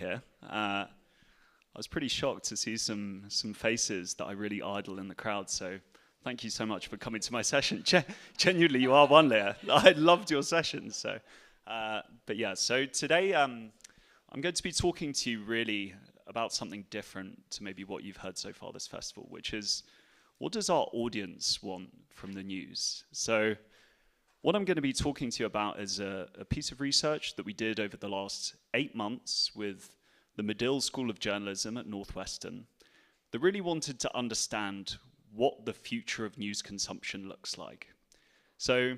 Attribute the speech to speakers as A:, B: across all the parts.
A: here. I was pretty shocked to see some faces that I really idol in the crowd. So thank you so much for coming to my session. Genuinely, you are one, Leah. I loved your session. So, but yeah. So today, I'm going to be talking to you really about something different to maybe what you've heard so far this festival, which is what does our audience want from the news? So what I'm going to be talking to you about is a piece of research that we did over the last 8 months with the Medill School of Journalism at Northwestern that really wanted to understand what the future of news consumption looks like. So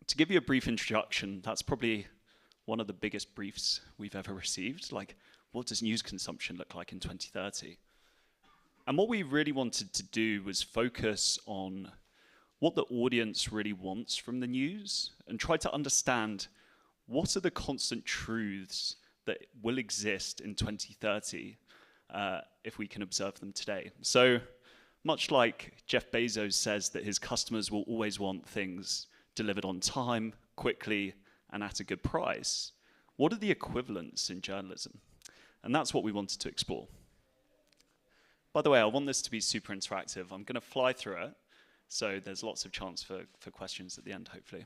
A: to give you a brief introduction, that's probably one of the biggest briefs we've ever received. Like, what does news consumption look like in 2030? And what we really wanted to do was focus on what the audience really wants from the news and try to understand what are the constant truths that will exist in 2030 if we can observe them today. So much like Jeff Bezos says that his customers will always want things delivered on time, quickly, and at a good price, what are the equivalents in journalism? And that's what we wanted to explore. By the way, I want this to be super interactive. I'm going to fly through it, so there's lots of chance for questions at the end, hopefully.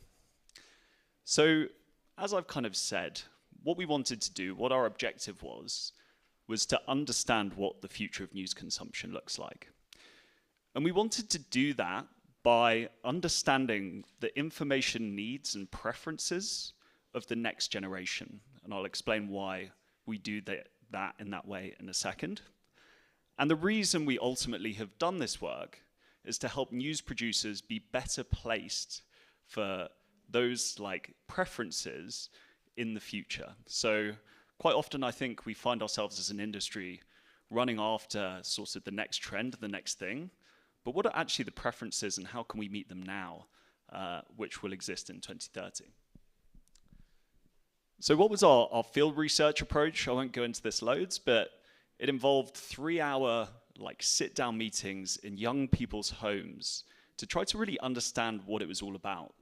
A: So as I've kind of said, what we wanted to do, what our objective was to understand what the future of news consumption looks like. And we wanted to do that by understanding the information needs and preferences of the next generation. And I'll explain why we do that in that way in a second. And the reason we ultimately have done this work is to help news producers be better placed for those like preferences in the future. So quite often I think we find ourselves as an industry running after sort of the next trend, the next thing, but what are actually the preferences and how can we meet them now, which will exist in 2030? So what was our field research approach? I won't go into this loads, but it involved 3-hour like sit-down meetings in young people's homes to try to really understand what it was all about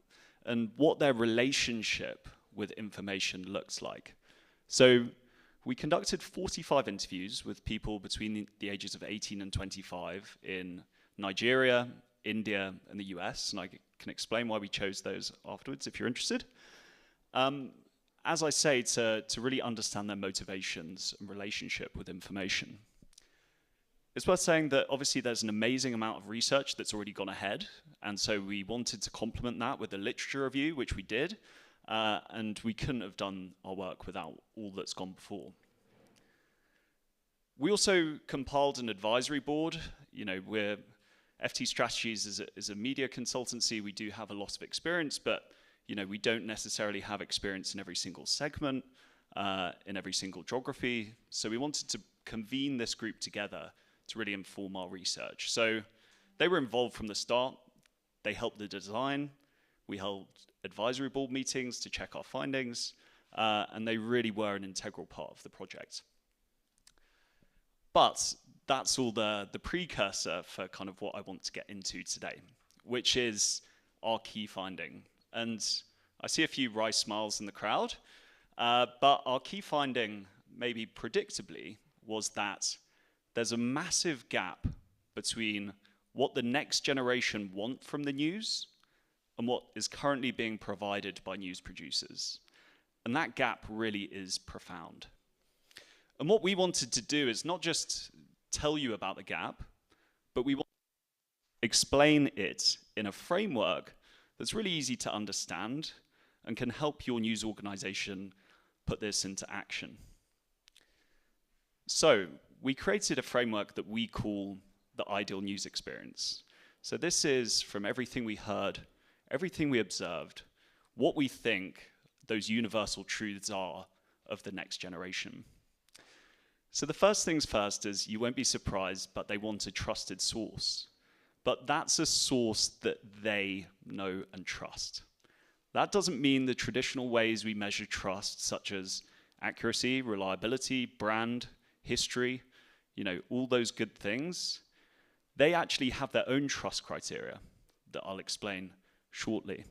A: and what their relationship with information looks like. So we conducted 45 interviews with people between the ages of 18 and 25 in Nigeria, India, and the US, and I can explain why we chose those afterwards if you're interested. As I say, to really understand their motivations and relationship with information. It's worth saying that obviously there's an amazing amount of research that's already gone ahead, and so we wanted to complement that with a literature review, which we did, and we couldn't have done our work without all that's gone before. We also compiled an advisory board. You know, FT Strategies is a media consultancy. We do have a lot of experience, but you know, we don't necessarily have experience in every single segment, in every single geography. So we wanted to convene this group together to really inform our research. So they were involved from the start. They helped the design. We held advisory board meetings to check our findings, and they really were an integral part of the project. But that's all the precursor for kind of what I want to get into today, which is our key finding. And I see a few wry smiles in the crowd, but our key finding, maybe predictably, was that there's a massive gap between what the next generation want from the news and what is currently being provided by news producers. And that gap really is profound. And what we wanted to do is not just tell you about the gap, but we want to explain it in a framework that's really easy to understand and can help your news organization put this into action. So we created a framework that we call the ideal news experience. So this is from everything we heard, everything we observed, what we think those universal truths are of the next generation. So the first things first is you won't be surprised, but they want a trusted source. But that's a source that they know and trust. That doesn't mean the traditional ways we measure trust, such as accuracy, reliability, brand, history, you know, all those good things. They actually have their own trust criteria that I'll explain shortly.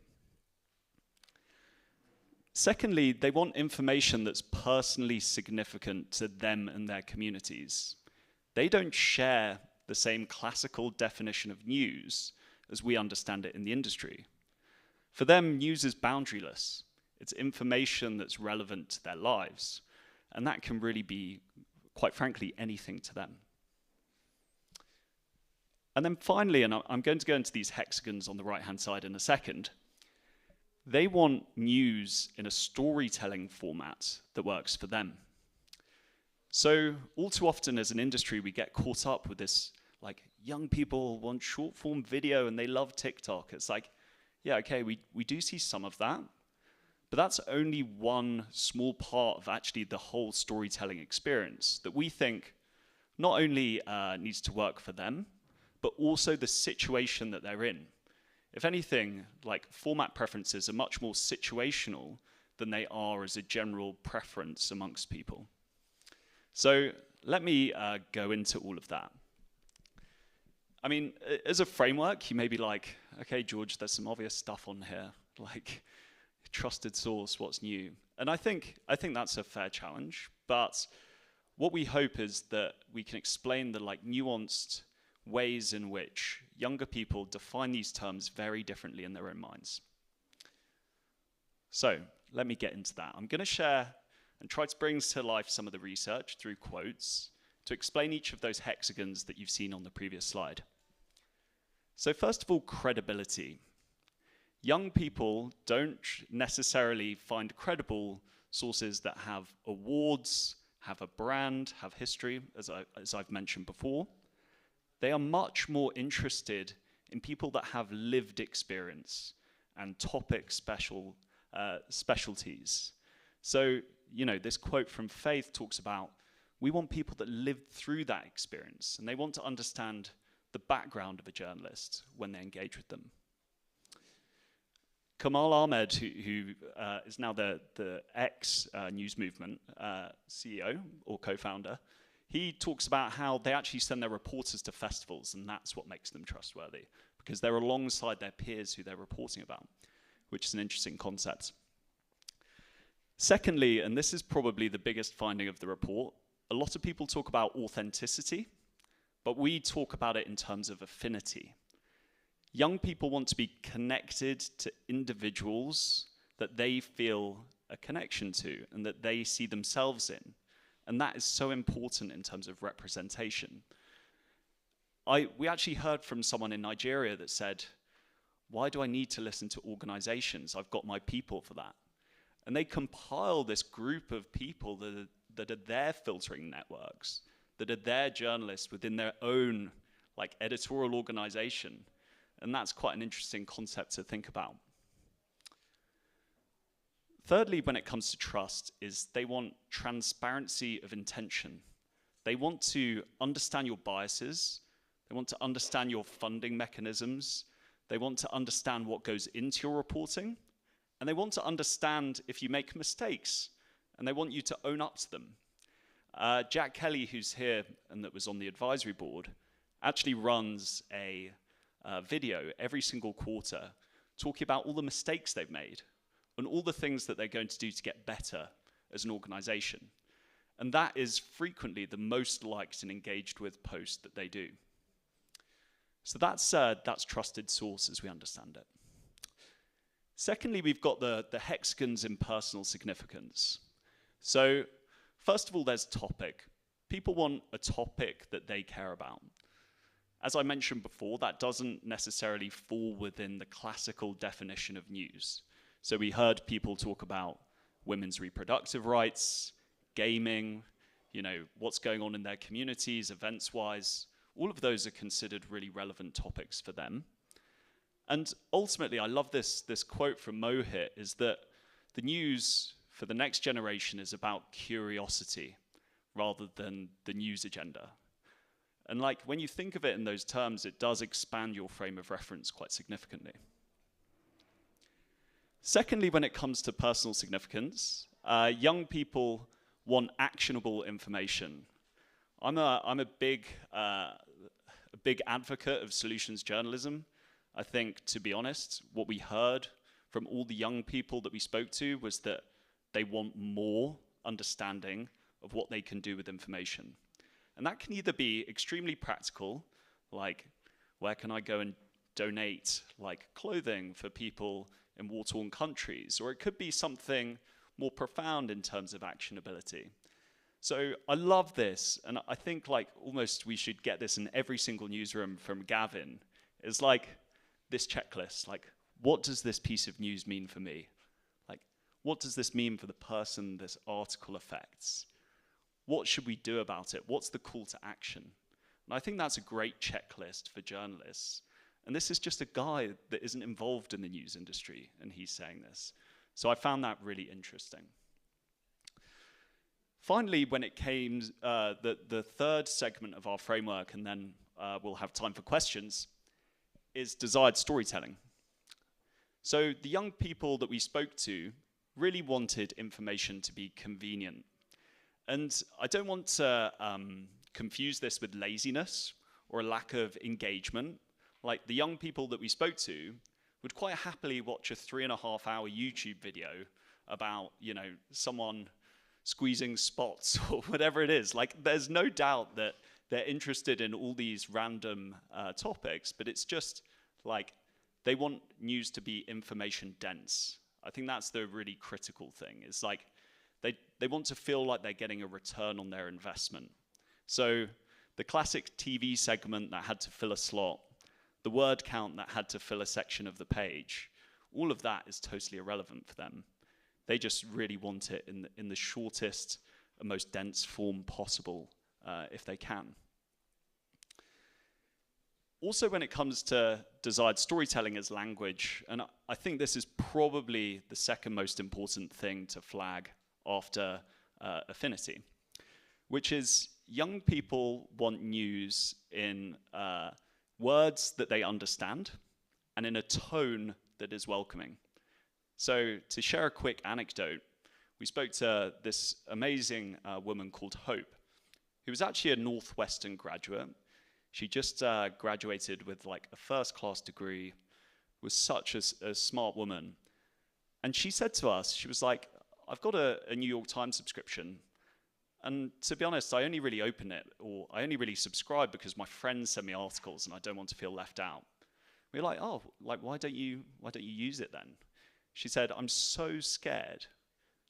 A: Secondly, they want information that's personally significant to them and their communities. They don't share the same classical definition of news as we understand it in the industry. For them, news is boundaryless. It's information that's relevant to their lives, and that can really be, quite frankly, anything to them. And then finally, and I'm going to go into these hexagons on the right-hand side in a second, they want news in a storytelling format that works for them. So all too often as an industry, we get caught up with this, like, young people want short form video and they love TikTok. It's like, yeah, okay, we do see some of that, but that's only one small part of actually the whole storytelling experience that we think not only needs to work for them, but also the situation that they're in. If anything, like, format preferences are much more situational than they are as a general preference amongst people. So let me go into all of that. I mean, as a framework, you may be like, okay, George, there's some obvious stuff on here, like trusted source, what's new? And I think that's a fair challenge, but what we hope is that we can explain the, like, nuanced ways in which younger people define these terms very differently in their own minds. So let me get into that. I'm going to share and try to bring to life some of the research through quotes to explain each of those hexagons that you've seen on the previous slide. So first of all, credibility. Young people don't necessarily find credible sources that have awards, have a brand, have history, as I've mentioned before. They are much more interested in people that have lived experience and topic specialties. So, you know, this quote from Faith talks about, we want people that lived through that experience, and they want to understand the background of a journalist when they engage with them. Kamal Ahmed, who is now the X News Movement CEO or co-founder, he talks about how they actually send their reporters to festivals, and that's what makes them trustworthy, because they're alongside their peers who they're reporting about, which is an interesting concept. Secondly, and this is probably the biggest finding of the report, a lot of people talk about authenticity, but we talk about it in terms of affinity. Young people want to be connected to individuals that they feel a connection to and that they see themselves in. And that is so important in terms of representation. We actually heard from someone in Nigeria that said, why do I need to listen to organizations? I've got my people for that. And they compile this group of people that are their filtering networks, that are their journalists within their own, like, editorial organization. And that's quite an interesting concept to think about. Thirdly, when it comes to trust, is they want transparency of intention. They want to understand your biases. They want to understand your funding mechanisms. They want to understand what goes into your reporting. And they want to understand if you make mistakes. And they want you to own up to them. Jack Kelly, who's here and that was on the advisory board, actually runs a video every single quarter talking about all the mistakes they've made and all the things that they're going to do to get better as an organization. And that is frequently the most liked and engaged with post that they do. So that's trusted source as we understand it. Secondly, we've got the hexagons in personal significance. So first of all, there's topic. People want a topic that they care about. As I mentioned before, that doesn't necessarily fall within the classical definition of news. So we heard people talk about women's reproductive rights, gaming, you know, what's going on in their communities, events-wise. All of those are considered really relevant topics for them. And ultimately, I love this quote from Mohit, is that the news for the next generation is about curiosity rather than the news agenda. And, like, when you think of it in those terms, it does expand your frame of reference quite significantly. Secondly, when it comes to personal significance, young people want actionable information. I'm a big advocate of solutions journalism. I think, to be honest, what we heard from all the young people that we spoke to was that they want more understanding of what they can do with information. And that can either be extremely practical, like where can I go and donate like clothing for people in war-torn countries, or it could be something more profound in terms of actionability. So I love this, and I think like almost we should get this in every single newsroom from Gavin. It's like this checklist, like what does this piece of news mean for me? Like what does this mean for the person this article affects? What should we do about it? What's the call to action? And I think that's a great checklist for journalists. And this is just a guy that isn't involved in the news industry, and he's saying this. So I found that really interesting. Finally, when it came, the third segment of our framework, and then we'll have time for questions, is desired storytelling. So the young people that we spoke to really wanted information to be convenient. And I don't want to confuse this with laziness or a lack of engagement. Like the young people that we spoke to would quite happily watch a 3.5-hour YouTube video about, someone squeezing spots or whatever it is. Like there's no doubt that they're interested in all these random topics, but it's just like they want news to be information dense. I think that's the really critical thing. It's like they want to feel like they're getting a return on their investment. So the classic TV segment that had to fill a slot, the word count that had to fill a section of the page, all of that is totally irrelevant for them. They just really want it in the shortest and most dense form possible, if they can. Also, when it comes to desired storytelling as language, and I think this is probably the second most important thing to flag after affinity, which is young people want news in words that they understand and in a tone that is welcoming. So to share a quick anecdote, we spoke to this amazing woman called Hope, who was actually a Northwestern graduate. She just graduated with like a first-class degree, was such a smart woman. And she said to us, she was like, I've got a New York Times subscription. And to be honest, I only really open it, or I only really subscribe because my friends send me articles and I don't want to feel left out. We were like, oh, like why don't you use it then? She said, I'm so scared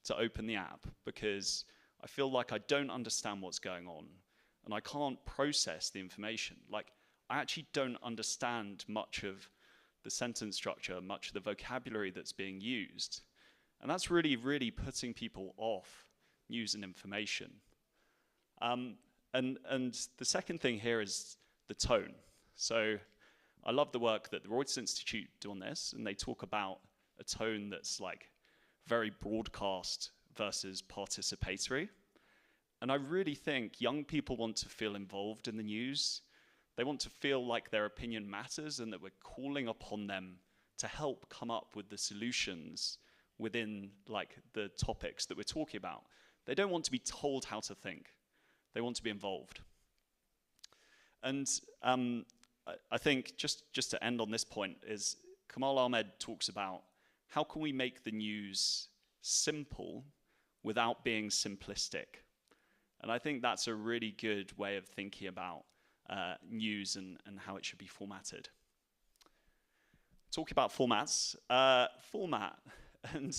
A: to open the app because I feel like I don't understand what's going on and I can't process the information. Like, I actually don't understand much of the sentence structure, much of the vocabulary that's being used. And that's really, really putting people off news and information. And the second thing here is the tone. So I love the work that the Reuters Institute do on this, and they talk about a tone that's like very broadcast versus participatory. And I really think young people want to feel involved in the news. They want to feel like their opinion matters and that we're calling upon them to help come up with the solutions within like the topics that we're talking about. They don't want to be told how to think. They want to be involved. And I think just to end on this point is Kamal Ahmed talks about how can we make the news simple without being simplistic? And I think that's a really good way of thinking about news and how it should be formatted. Talking about formats, format, and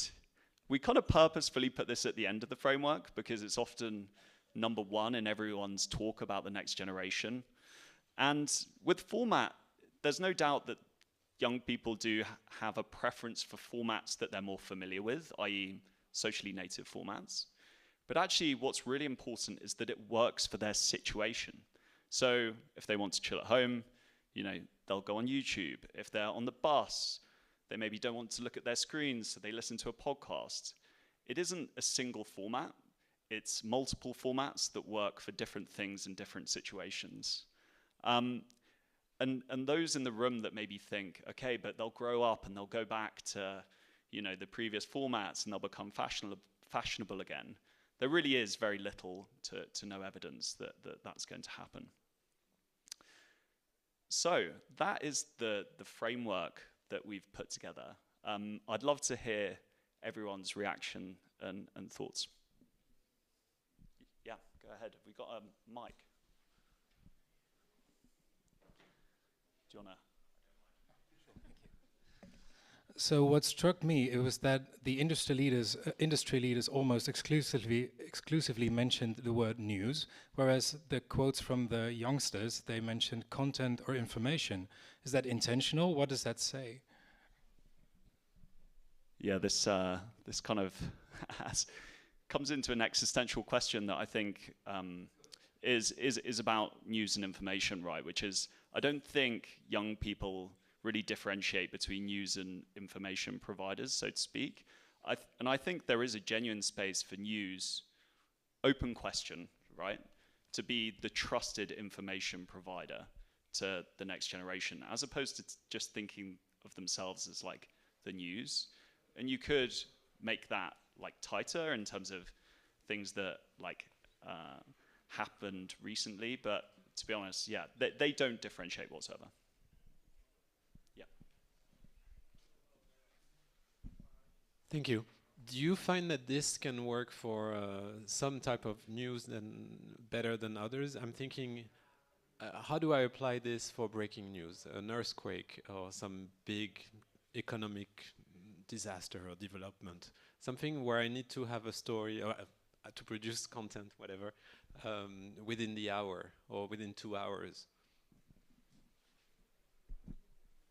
A: we kind of purposefully put this at the end of the framework because it's often number one in everyone's talk about the next generation. And with format, there's no doubt that young people do have a preference for formats that they're more familiar with, i.e. socially native formats. But actually what's really important is that it works for their situation. So if they want to chill at home, they'll go on YouTube. If they're on the bus, they maybe don't want to look at their screens, so they listen to a podcast. It isn't a single format. It's multiple formats that work for different things in different situations. And those in the room that maybe think, okay, but they'll grow up and they'll go back to, the previous formats and they'll become fashionable again. There really is very little to no evidence that that's going to happen. So that is the framework that we've put together. I'd love to hear everyone's reaction and thoughts. Yeah, go ahead. Have we got a mic? Do you want to?
B: So what struck me, it was that the industry leaders almost exclusively mentioned the word news, whereas the quotes from the youngsters, they mentioned content or information. Is that intentional? What does that say?
A: Yeah, this kind of comes into an existential question that I think is about news and information, right? Which is, I don't think young people really differentiate between news and information providers, so to speak. And I think there is a genuine space for news, open question, right? To be the trusted information provider to the next generation, as opposed to just thinking of themselves as like the news. And you could make that like tighter in terms of things that like happened recently, but to be honest, yeah, they don't differentiate whatsoever.
C: Thank you. Do you find that this can work for some type of news better than others? I'm thinking, how do I apply this for breaking news? An earthquake or some big economic disaster or development? Something where I need to have a story or to produce content, whatever, within the hour or within 2 hours.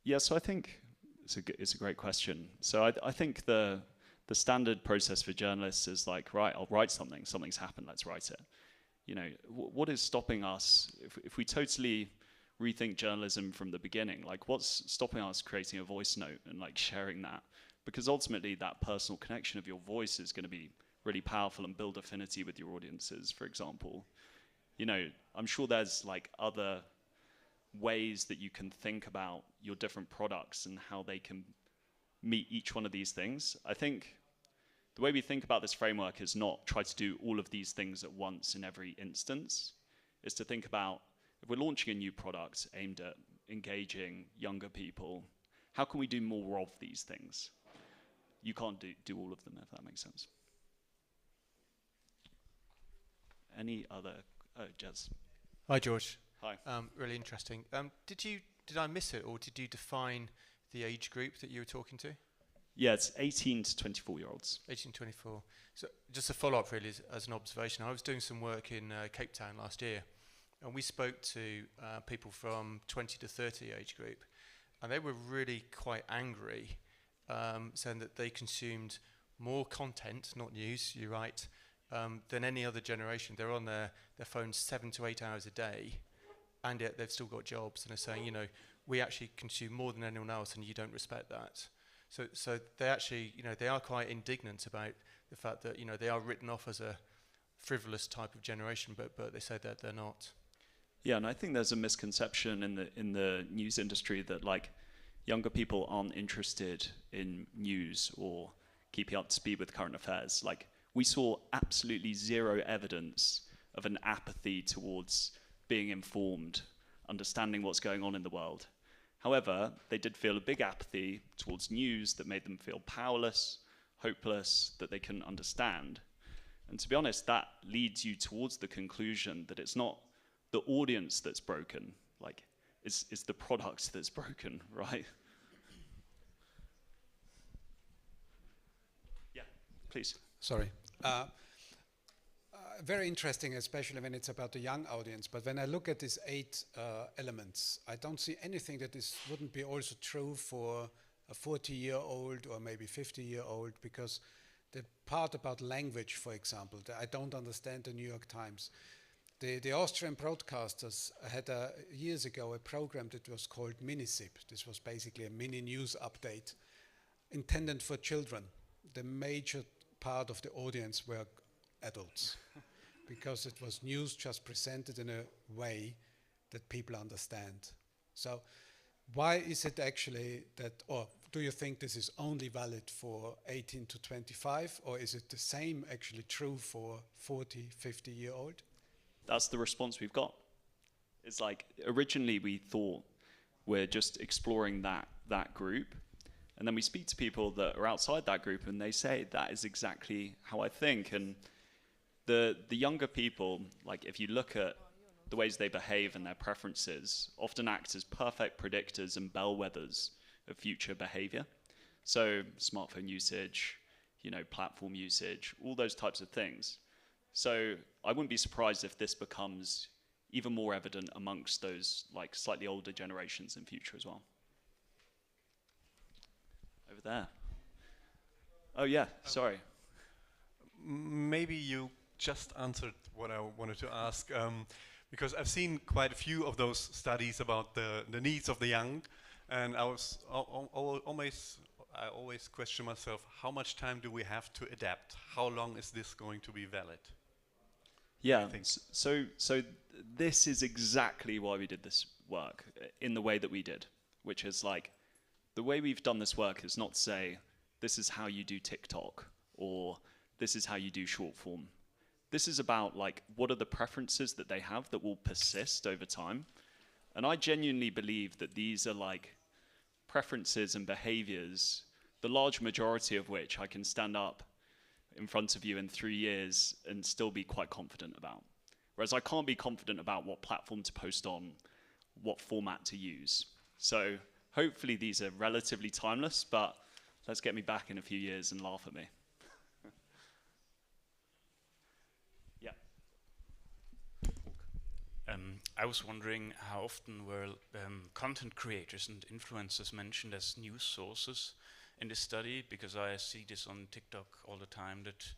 A: Yeah, so I think it's a great question. So I think the standard process for journalists is like, right, I'll write something. Something's happened. Let's write it. You know, what is stopping us if we totally rethink journalism from the beginning? Like, what's stopping us creating a voice note and like sharing that? Because ultimately, that personal connection of your voice is going to be really powerful and build affinity with your audiences. For example, you know, I'm sure there's like other ways that you can think about your different products and how they can meet each one of these things. I think the way we think about this framework is not try to do all of these things at once in every instance. Is to think about, if we're launching a new product aimed at engaging younger people, how can we do more of these things? You can't do all of them, if that makes sense. Any other? Oh, Jez.
D: Hi, George.
A: Hi.
D: Really interesting. Did I miss it, or did you define the age group that you were talking to?
A: Yeah, it's 18 to 24-year-olds.
D: 18 to 24. So just a follow-up, really, as an observation. I was doing some work in Cape Town last year, and we spoke to people from 20 to 30 age group, and they were really quite angry, saying that they consumed more content, not news, you're right, than any other generation. They're on their phones 7 to 8 hours a day, and yet they've still got jobs, and they're saying, you know, we actually consume more than anyone else, and you don't respect that. So they actually, you know, they are quite indignant about the fact that, you know, they are written off as a frivolous type of generation, but they say that they're not.
A: Yeah, and I think there's a misconception in the news industry that like younger people aren't interested in news or keeping up to speed with current affairs. Like, we saw absolutely zero evidence of an apathy towards being informed, understanding what's going on in the world. However, they did feel a big apathy towards news that made them feel powerless, hopeless, that they couldn't understand. And to be honest, that leads you towards the conclusion that it's not the audience that's broken, like it's the product that's broken, right? Yeah, please.
E: Sorry. Very interesting, especially when it's about the young audience. But when I look at these 8 elements, I don't see anything that this wouldn't be also true for a 40-year-old or maybe 50-year-old, because the part about language, for example, I don't understand the New York Times. The Austrian broadcasters had years ago a program that was called Minisip. This was basically a mini news update intended for children. The major part of the audience were adults, because it was news just presented in a way that people understand. So why is it actually that, or do you think this is only valid for 18 to 25, or is it the same actually true for 40, 50-year-old?
A: That's the response we've got. It's like, originally we thought we're just exploring that group, And then we speak to people that are outside that group, and they say that is exactly how I think. And the younger people, like if you look at the ways they behave and their preferences, often act as perfect predictors and bellwethers of future behavior. So smartphone usage, platform usage, all those types of things. So I wouldn't be surprised if this becomes even more evident amongst those like slightly older generations in future as well. Over there. Oh yeah, sorry.
F: Maybe you just answered what I wanted to ask, because I've seen quite a few of those studies about the needs of the young, and I always question myself, how much time do we have to adapt? How long is this going to be valid?
A: Yeah, so this is exactly why we did this work in the way that we did, which is like, the way we've done this work is not to say, this is how you do TikTok, or this is how you do short form. This is about like, what are the preferences that they have that will persist over time? And I genuinely believe that these are like preferences and behaviors, the large majority of which I can stand up in front of you in 3 years and still be quite confident about. Whereas I can't be confident about what platform to post on, what format to use. So hopefully these are relatively timeless, but let's get me back in a few years and laugh at me. Yeah.
G: I was wondering how often were content creators and influencers mentioned as news sources in this study, because I see this on TikTok all the time, that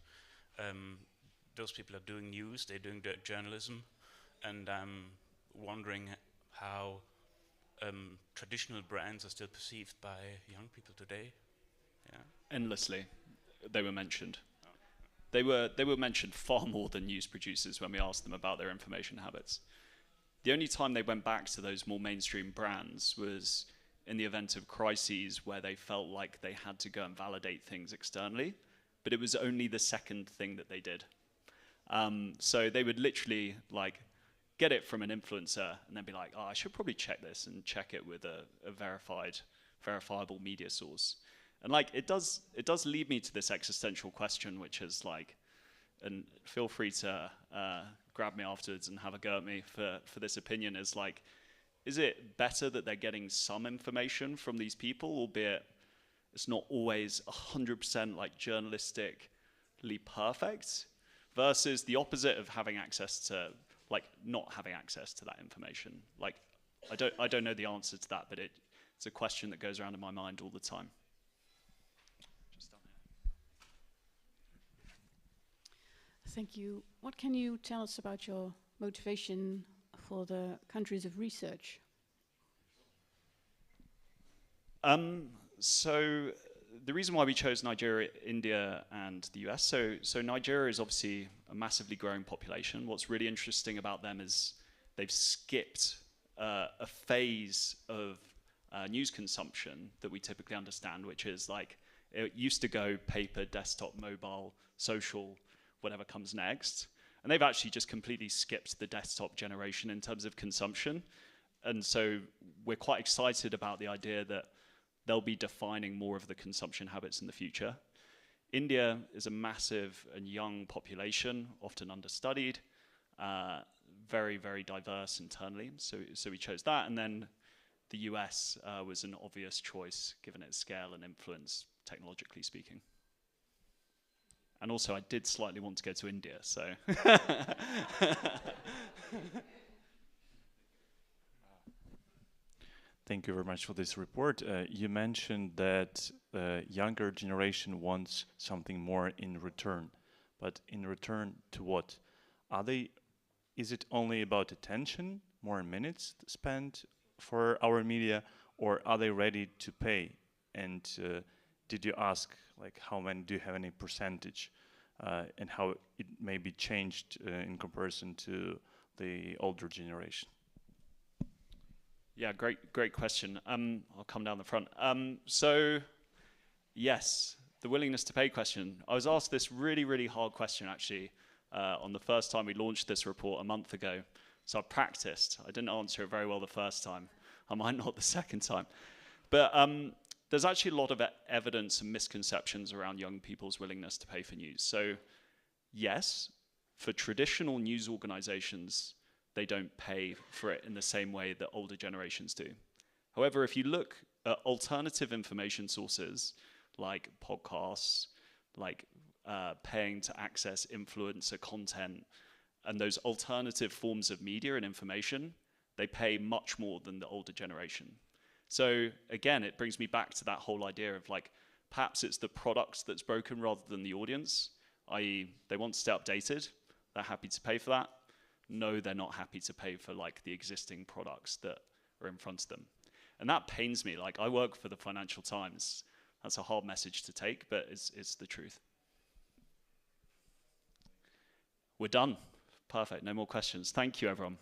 G: those people are doing news, they're doing the journalism, and I'm wondering how traditional brands are still perceived by young people today. Yeah.
A: Endlessly, they were mentioned. They were mentioned far more than news producers when we asked them about their information habits. The only time they went back to those more mainstream brands was in the event of crises where they felt like they had to go and validate things externally, but it was only the second thing that they did. So they would literally like get it from an influencer and then be like, oh, I should probably check this, and check it with a verifiable media source. And like it does lead me to this existential question, which is like, and feel free to grab me afterwards and have a go at me for this opinion, is like, is it better that they're getting some information from these people, albeit it's not always 100% like journalistically perfect, versus the opposite of having access to, like not having access to that information? Like, I don't know the answer to that, but it's a question that goes around in my mind all the time. Just down here.
H: Thank you. What can you tell us about your motivation for the countries of research?
A: So the reason why we chose Nigeria, India, and the US, so Nigeria is obviously a massively growing population. What's really interesting about them is they've skipped a phase of news consumption that we typically understand, which is like, it used to go paper, desktop, mobile, social, whatever comes next. And they've actually just completely skipped the desktop generation in terms of consumption. And so we're quite excited about the idea that they'll be defining more of the consumption habits in the future. India is a massive and young population, often understudied, very, very diverse internally. So we chose that. And then the US was an obvious choice given its scale and influence, technologically speaking. And also, I did slightly want to go to India, so.
I: Thank you very much for this report. You mentioned that the younger generation wants something more in return, but in return to what? Is it only about attention, more minutes spent for our media, or are they ready to pay? And did you ask, like, how many, do you have any percentage, and how it may be changed in comparison to the older generation?
A: Yeah, great question. I'll come down the front. So, yes, the willingness to pay question. I was asked this really, really hard question, actually, on the first time we launched this report a month ago. So I practiced. I didn't answer it very well the first time. I might not the second time. But there's actually a lot of evidence and misconceptions around young people's willingness to pay for news. So yes, for traditional news organizations, they don't pay for it in the same way that older generations do. However, if you look at alternative information sources like podcasts, like paying to access influencer content, and those alternative forms of media and information, they pay much more than the older generation. So again, it brings me back to that whole idea of like, perhaps it's the product that's broken rather than the audience, i.e. they want to stay updated, they're happy to pay for that. No, they're not happy to pay for like the existing products that are in front of them. And that pains me. Like, I work for the Financial Times. That's a hard message to take, but it's the truth. We're done. Perfect, no more questions. Thank you, everyone.